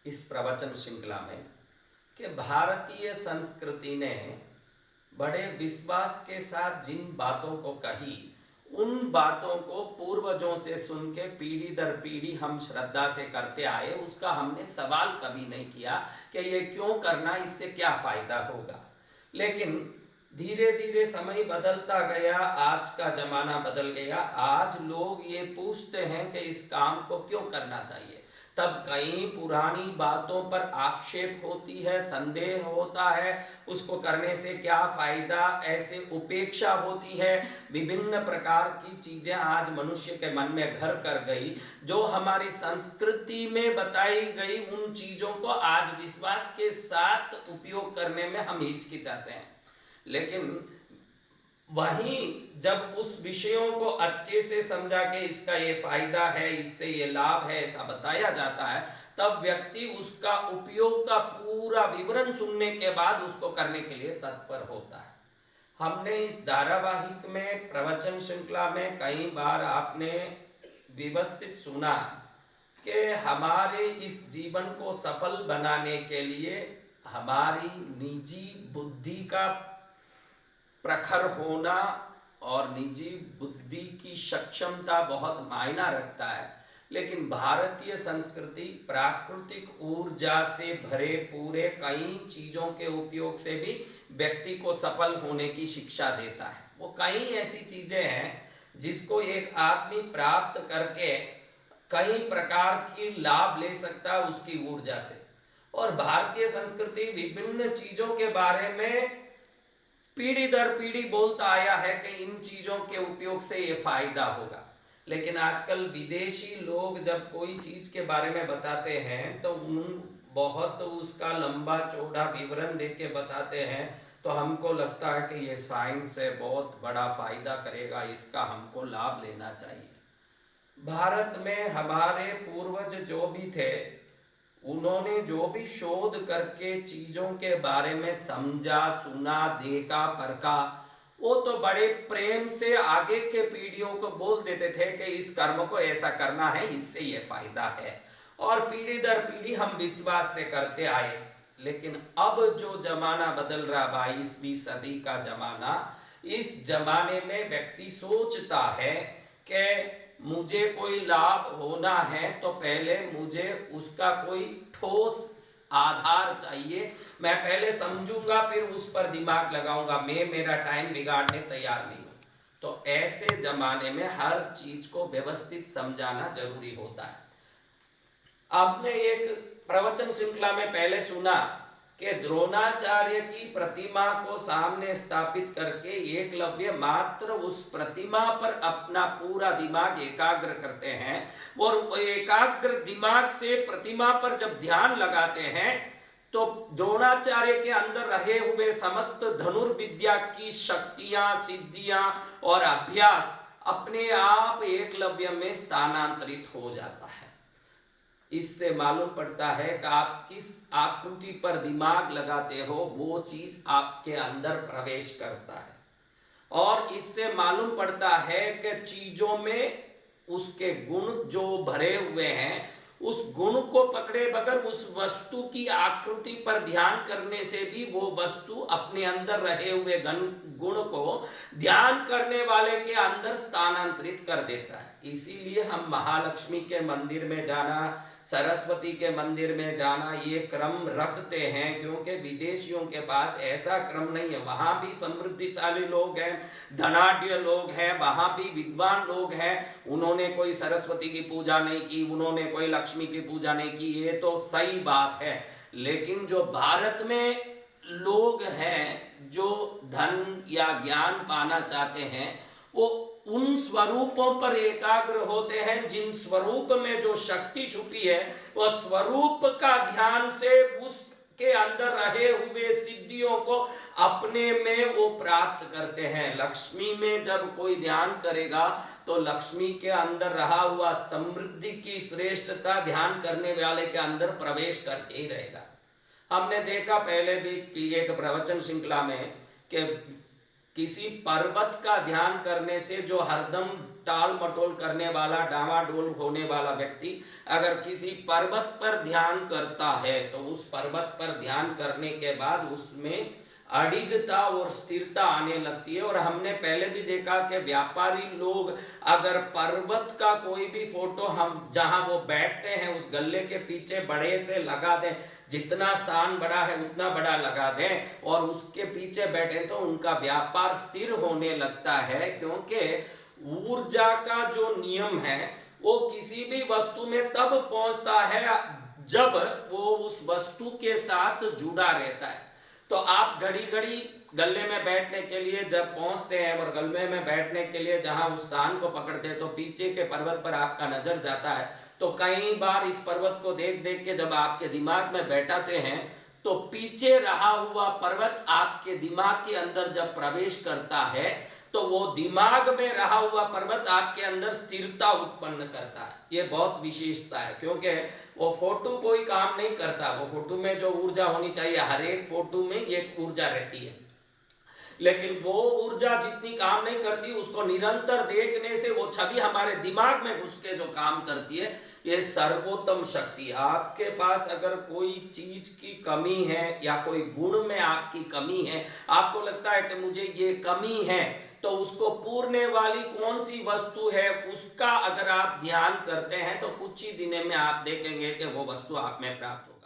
इस प्रवचन श्रृंखला में कि भारतीय संस्कृति ने बड़े विश्वास के साथ जिन बातों को कही, उन बातों को पूर्वजों से सुन के पीढ़ी दर पीढ़ी हम श्रद्धा से करते आए, उसका हमने सवाल कभी नहीं किया कि ये क्यों करना, इससे क्या फायदा होगा। लेकिन धीरे धीरे समय बदलता गया, आज का जमाना बदल गया। आज लोग ये पूछते हैं कि इस काम को क्यों करना चाहिए। तब कई पुरानी बातों पर आक्षेप होती है, संदेह होता है, उसको करने से क्या फायदा, ऐसे उपेक्षा होती है। विभिन्न प्रकार की चीजें आज मनुष्य के मन में घर कर गई। जो हमारी संस्कृति में बताई गई उन चीजों को आज विश्वास के साथ उपयोग करने में हम हिचकिचाते हैं। लेकिन वहीं जब उस विषयों को अच्छे से समझा के इसका ये फायदा है, इससे ये लाभ है, ऐसा बताया जाता है, तब व्यक्ति उसका उपयोग का पूरा विवरण सुनने के बाद उसको करने के लिए तत्पर होता है। हमने इस धारावाहिक में प्रवचन श्रृंखला में कई बार आपने व्यवस्थित सुना कि हमारे इस जीवन को सफल बनाने के लिए हमारी निजी बुद्धि का प्रखर होना और निजी बुद्धि की सक्षमता बहुत मायना रखता है। लेकिन भारतीय संस्कृति प्राकृतिक ऊर्जा से भरे पूरे कई चीजों के उपयोग से भी व्यक्ति को सफल होने की शिक्षा देता है। वो कई ऐसी चीजें हैं जिसको एक आदमी प्राप्त करके कई प्रकार की लाभ ले सकता है उसकी ऊर्जा से। और भारतीय संस्कृति विभिन्न चीजों के बारे में पीढ़ी दर पीढ़ी बोलता आया है कि इन चीजों के उपयोग से ये फायदा होगा। लेकिन आजकल विदेशी लोग जब कोई चीज के बारे में बताते हैं तो बहुत उसका लंबा चौड़ा विवरण दे के बताते हैं, तो हमको लगता है कि ये साइंस है, बहुत बड़ा फायदा करेगा, इसका हमको लाभ लेना चाहिए। भारत में हमारे पूर्वज जो भी थे, उन्होंने जो भी शोध करके चीजों के बारे में समझा, सुना, देखा, परखा, वो तो बड़े प्रेम से आगे के पीढ़ियों को बोल देते थे कि इस कर्म को ऐसा करना है, इससे ये फायदा है, और पीढ़ी दर पीढ़ी हम विश्वास से करते आए। लेकिन अब जो जमाना बदल रहा, 22वीं सदी का जमाना, इस जमाने में व्यक्ति सोचता है कि मुझे कोई लाभ होना है तो पहले मुझे उसका कोई ठोस आधार चाहिए। मैं पहले समझूंगा फिर उस पर दिमाग लगाऊंगा, मैं मेरा टाइम बिगाड़ने तैयार नहीं हूं। तो ऐसे जमाने में हर चीज को व्यवस्थित समझाना जरूरी होता है। आपने एक प्रवचन श्रृंखला में पहले सुना कि द्रोणाचार्य की प्रतिमा को सामने स्थापित करके एकलव्य मात्र उस प्रतिमा पर अपना पूरा दिमाग एकाग्र करते हैं, और एकाग्र दिमाग से प्रतिमा पर जब ध्यान लगाते हैं तो द्रोणाचार्य के अंदर रहे हुए समस्त धनुर्विद्या की शक्तियां, सिद्धियां और अभ्यास अपने आप एकलव्य में स्थानांतरित हो जाता है। इससे मालूम पड़ता है कि आप किस आकृति पर दिमाग लगाते हो, वो चीज आपके अंदर प्रवेश करता है। और इससे मालूम पड़ता है कि चीजों में उसके गुण जो भरे हुए हैं, उस गुण को पकड़े बगैर उस वस्तु की आकृति पर ध्यान करने से भी वो वस्तु अपने अंदर रहे हुए गुण को ध्यान करने वाले के अंदर स्थानांतरित कर देता है। इसीलिए हम महालक्ष्मी के मंदिर में जाना, सरस्वती के मंदिर में जाना, ये क्रम रखते हैं, क्योंकि विदेशियों के पास ऐसा क्रम नहीं है। वहां भी समृद्धिशाली लोग हैं, धनाढ्य लोग हैं, वहां भी विद्वान लोग हैं, उन्होंने कोई सरस्वती की पूजा नहीं की, उन्होंने कोई लक्ष्मी की पूजा नहीं की, ये तो सही बात है। लेकिन जो भारत में लोग हैं जो धन या ज्ञान पाना चाहते हैं, वो उन स्वरूपों पर एकाग्र होते हैं जिन स्वरूप में जो शक्ति छुपी है, वह स्वरूप का ध्यान से उसके अंदर रहे हुए सिद्धियों को अपने में वो प्राप्त करते हैं। लक्ष्मी में जब कोई ध्यान करेगा तो लक्ष्मी के अंदर रहा हुआ समृद्धि की श्रेष्ठता ध्यान करने वाले के अंदर प्रवेश करके ही रहेगा। हमने देखा पहले भी कि एक प्रवचन श्रृंखला में कि किसी पर्वत का ध्यान करने से जो हरदम टाल मटोल करने वाला, डावाडोल होने वाला व्यक्ति अगर किसी पर्वत पर ध्यान करता है तो उस पर्वत पर ध्यान करने के बाद उसमें अडिगता और स्थिरता आने लगती है। और हमने पहले भी देखा कि व्यापारी लोग अगर पर्वत का कोई भी फोटो हम जहां वो बैठते हैं उस गल्ले के पीछे बड़े से लगा दें, जितना स्थान बड़ा है उतना बड़ा लगा दें और उसके पीछे बैठे तो उनका व्यापार स्थिर होने लगता है, क्योंकि ऊर्जा का जो नियम है वो किसी भी वस्तु में तब पहुंचता है जब वो उस वस्तु के साथ जुड़ा रहता है। तो आप घड़ी घड़ी गले में बैठने के लिए जब पहुंचते हैं और गले में बैठने के लिए जहां उस स्थान को पकड़ते हैं तो पीछे के पर्वत पर आपका नजर जाता है। तो कई बार इस पर्वत को देख देख के जब आपके दिमाग में बैठाते हैं तो पीछे रहा हुआ पर्वत आपके दिमाग के अंदर जब प्रवेश करता है तो वो दिमाग में रहा हुआ पर्वत आपके अंदर स्थिरता उत्पन्न करता है। ये बहुत विशेषता है, क्योंकि वो फोटो कोई काम नहीं करता। वो फोटो में जो ऊर्जा होनी चाहिए, हर एक फोटो में ये ऊर्जा रहती है, लेकिन वो ऊर्जा जितनी काम नहीं करती उसको निरंतर देखने से वो छवि हमारे दिमाग में घुस के जो काम करती है, ये सर्वोत्तम शक्ति। आपके पास अगर कोई चीज की कमी है या कोई गुण में आपकी कमी है, आपको लगता है कि मुझे ये कमी है, तो उसको पूरने वाली कौन सी वस्तु है उसका अगर आप ध्यान करते हैं तो कुछ ही दिनों में आप देखेंगे कि वो वस्तु आप में प्राप्त हो।